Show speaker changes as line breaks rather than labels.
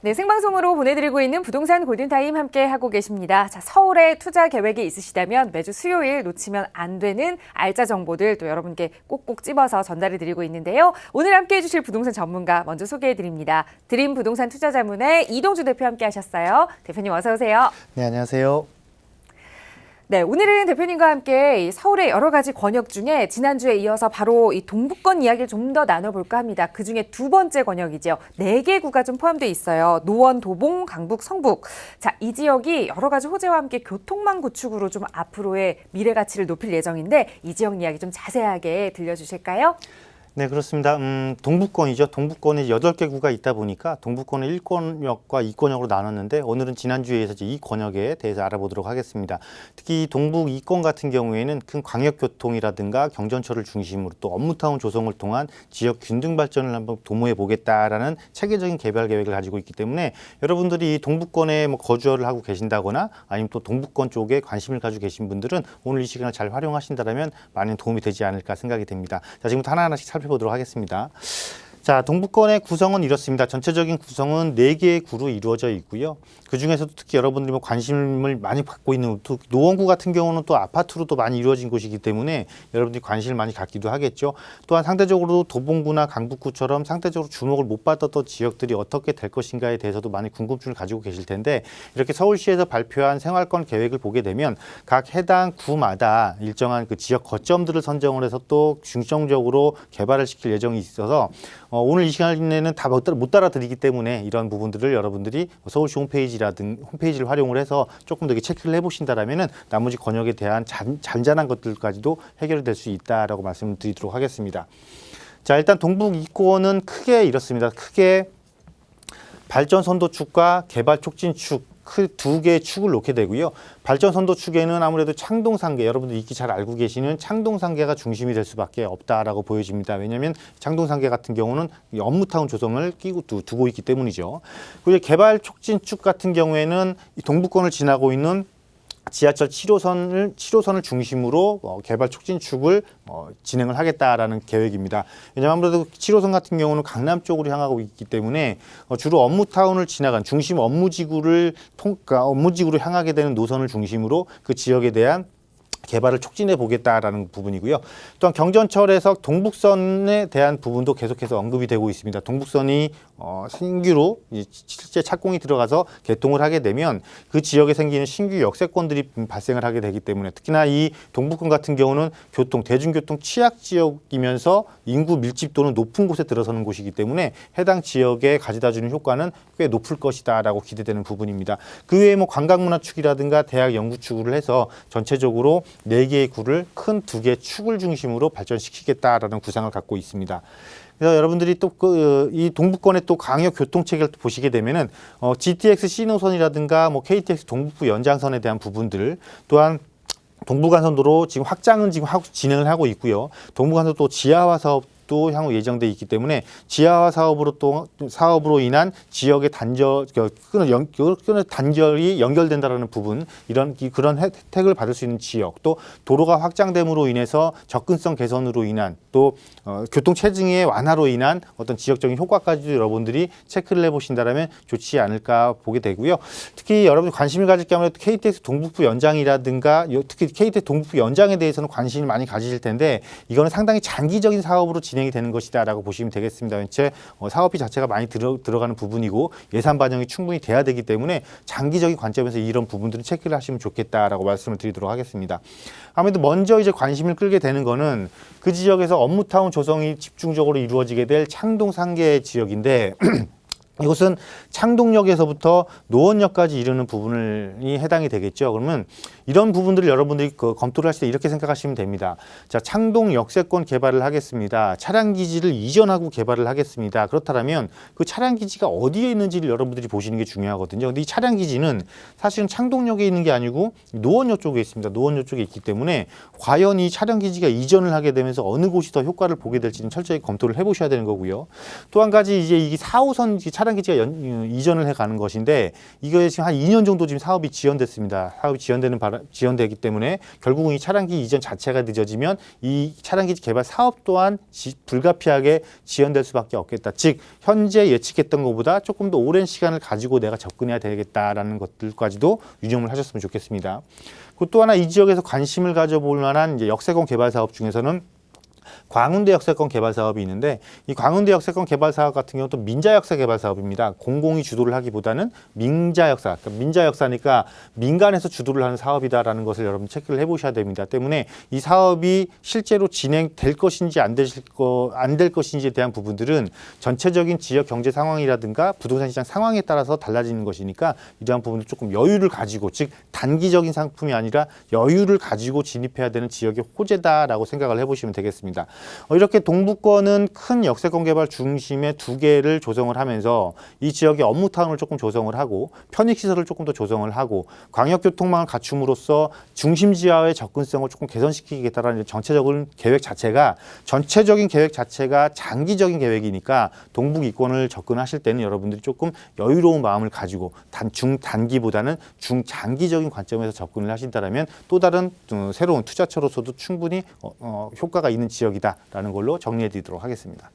네, 생방송으로 보내드리고 있는 부동산 골든타임 함께 하고 계십니다. 자, 서울에 투자 계획이 있으시다면 매주 수요일 놓치면 안 되는 알짜 정보들 또 여러분께 꼭꼭 집어서 전달해 드리고 있는데요. 오늘 함께 해주실 부동산 전문가 먼저 소개해 드립니다. 드림 부동산 투자자문의 이동주 대표 함께 하셨어요. 대표님 어서 오세요.
네, 안녕하세요.
네, 오늘은 대표님과 함께 서울의 여러 가지 권역 중에 지난주에 이어서 바로 이 동부권 이야기를 좀 더 나눠볼까 합니다. 그중에 두 번째 권역이죠. 4개 구가 좀 포함되어 있어요. 노원, 도봉, 강북, 성북. 자, 이 지역이 여러 가지 호재와 함께 교통망 구축으로 좀 앞으로의 미래 가치를 높일 예정인데 이 지역 이야기 좀 자세하게 들려주실까요?
네, 그렇습니다. 동부권이죠. 동부권에 8개 구가 있다 보니까 동부권의 1권역과 2권역으로 나눴는데 오늘은 지난주에 이어서 이 권역에 대해서 알아보도록 하겠습니다. 특히 동북 2권 같은 경우에는 큰 광역교통이라든가 경전철을 중심으로 또 업무타운 조성을 통한 지역 균등 발전을 한번 도모해 보겠다라는 체계적인 개발 계획을 가지고 있기 때문에 여러분들이 이 동부권에 거주를 하고 계신다거나 아니면 또 동부권 쪽에 관심을 가지고 계신 분들은 오늘 이 시간을 잘 활용하신다면 많은 도움이 되지 않을까 생각이 됩니다. 자, 지금부터 하나하나씩 살펴보도록 하겠습니다. 자, 동부권의 구성은 이렇습니다. 전체적인 구성은 4개의 구로 이루어져 있고요. 그중에서도 특히 여러분들이 관심을 많이 갖고 있는 노원구 같은 경우는 또 아파트로도 많이 이루어진 곳이기 때문에 여러분들이 관심을 많이 갖기도 하겠죠. 또한 상대적으로 도봉구나 강북구처럼 상대적으로 주목을 못 받았던 지역들이 어떻게 될 것인가에 대해서도 많이 궁금증을 가지고 계실 텐데 이렇게 서울시에서 발표한 생활권 계획을 보게 되면 각 해당 구마다 일정한 그 지역 거점들을 선정을 해서 또 중점적으로 개발을 시킬 예정이 있어서 오늘 이 시간에는 다 못 따라드리기 때문에 이런 부분들을 여러분들이 서울시 홈페이지를 활용을 해서 조금 더 체크를 해보신다라면은 나머지 권역에 대한 잔잔한 것들까지도 해결이 될 수 있다라고 말씀을 드리도록 하겠습니다. 자, 일단 동북 2권은 크게 이렇습니다. 크게 발전선도 축과 개발 촉진 축 그 2개의 축을 놓게 되고요. 발전선도 축에는 아무래도 창동상계, 여러분들 익히 잘 알고 계시는 창동상계가 중심이 될 수밖에 없다라고 보여집니다. 왜냐하면 창동상계 같은 경우는 업무타운 조성을 두고 있기 때문이죠. 그리고 개발 촉진 축 같은 경우에는 동부권을 지나고 있는 지하철 7호선을 중심으로 개발 촉진축을 진행을 하겠다라는 계획입니다. 왜냐하면 아무래도 7호선 같은 경우는 강남 쪽으로 향하고 있기 때문에 주로 업무타운을 지나간 중심 업무지구로 향하게 되는 노선을 중심으로 그 지역에 대한 개발을 촉진해 보겠다라는 부분이고요. 또한 경전철에서 동북선에 대한 부분도 계속해서 언급이 되고 있습니다. 동북선이 신규로 실제 착공이 들어가서 개통을 하게 되면 그 지역에 생기는 신규 역세권들이 발생을 하게 되기 때문에 특히나 이 동북권 같은 경우는 대중교통 취약 지역이면서 인구 밀집도는 높은 곳에 들어서는 곳이기 때문에 해당 지역에 가져다주는 효과는 꽤 높을 것이다라고 기대되는 부분입니다. 그 외에 관광문화축이라든가 대학 연구축을 해서 전체적으로 4개의 구를 큰 2개의 축을 중심으로 발전시키겠다라는 구상을 갖고 있습니다. 그래서 여러분들이 또 이 동부권의 또 광역 교통 체계를 보시게 되면은 GTX C노선이라든가 KTX 동북부 연장선에 대한 부분들 또한 동부간선도로 지금 확장은 진행을 하고 있고요. 동부간선도 또 지하화 사업도 향후 예정돼 있기 때문에 지하화 사업으로 인한 지역의 단절이 연결된다라는 부분 그런 혜택을 받을 수 있는 지역 또 도로가 확장됨으로 인해서 접근성 개선으로 인한 또 교통 체증의 완화로 인한 어떤 지역적인 효과까지도 여러분들이 체크를 해보신다면 좋지 않을까 보게 되고요. 특히 여러분이 관심을 가질 게 아무래도 KTX 동북부 연장이라든가 특히 KTX 동북부 연장에 대해서는 관심을 많이 가지실 텐데 이거는 상당히 장기적인 사업으로 진행이 되는 것이다라고 보시면 되겠습니다. 전체 사업비 자체가 많이 들어가는 부분이고 예산 반영이 충분히 돼야 되기 때문에 장기적인 관점에서 이런 부분들은 체크를 하시면 좋겠다라고 말씀을 드리도록 하겠습니다. 아무래도 먼저 이제 관심을 끌게 되는 거는 그 지역에서 업무타운 조성이 집중적으로 이루어지게 될 창동상계 지역인데 이곳은 창동역에서부터 노원역까지 이르는 부분이 해당이 되겠죠. 그러면 이런 부분들을 여러분들이 검토를 하실 때 이렇게 생각하시면 됩니다. 자, 창동 역세권 개발을 하겠습니다. 차량 기지를 이전하고 개발을 하겠습니다. 그렇다면 그 차량 기지가 어디에 있는지를 여러분들이 보시는 게 중요하거든요. 근데 이 차량 기지는 사실은 창동역에 있는 게 아니고 노원역 쪽에 있습니다. 노원역 쪽에 있기 때문에 과연 이 차량 기지가 이전을 하게 되면서 어느 곳이 더 효과를 보게 될지는 철저히 검토를 해보셔야 되는 거고요. 또 한 가지 이제 이 4호선 차량 차량기지가 이전을 해가는 것인데 이거에 지금 한 2년 정도 지금 사업이 지연됐습니다. 사업이 지연되기 때문에 결국은 이 차량기 이전 자체가 늦어지면 이 차량기지 개발 사업 또한 불가피하게 지연될 수밖에 없겠다. 즉 현재 예측했던 것보다 조금 더 오랜 시간을 가지고 내가 접근해야 되겠다라는 것들까지도 유념을 하셨으면 좋겠습니다. 그리고 또 하나 이 지역에서 관심을 가져볼 만한 이제 역세권 개발 사업 중에서는 광운대 역세권 개발 사업이 있는데 이 광운대 역세권 개발 사업 같은 경우는 또 민자 역사 개발 사업입니다. 공공이 주도를 하기보다는 민자 역사, 그러니까 민자 역사니까 민간에서 주도를 하는 사업이다라는 것을 여러분 체크를 해보셔야 됩니다. 때문에 이 사업이 실제로 진행될 것인지 안 될 것인지에 대한 부분들은 전체적인 지역 경제 상황이라든가 부동산 시장 상황에 따라서 달라지는 것이니까 이러한 부분을 조금 여유를 가지고, 즉 단기적인 상품이 아니라 여유를 가지고 진입해야 되는 지역의 호재다라고 생각을 해보시면 되겠습니다. 이렇게 동부권은 큰 역세권 개발 중심의 2개를 조성을 하면서 이 지역의 업무타운을 조금 조성을 하고 편익시설을 조금 더 조성을 하고 광역교통망을 갖춤으로써 중심지하의 접근성을 조금 개선시키겠다라는 전체적인 계획 자체가 장기적인 계획이니까 동북 이권을 접근하실 때는 여러분들이 조금 여유로운 마음을 가지고 중단기보다는 중장기적인 관점에서 접근을 하신다면 또 다른 새로운 투자처로서도 충분히 효과가 있는 지역이다라는 걸로 정리해 드리도록 하겠습니다.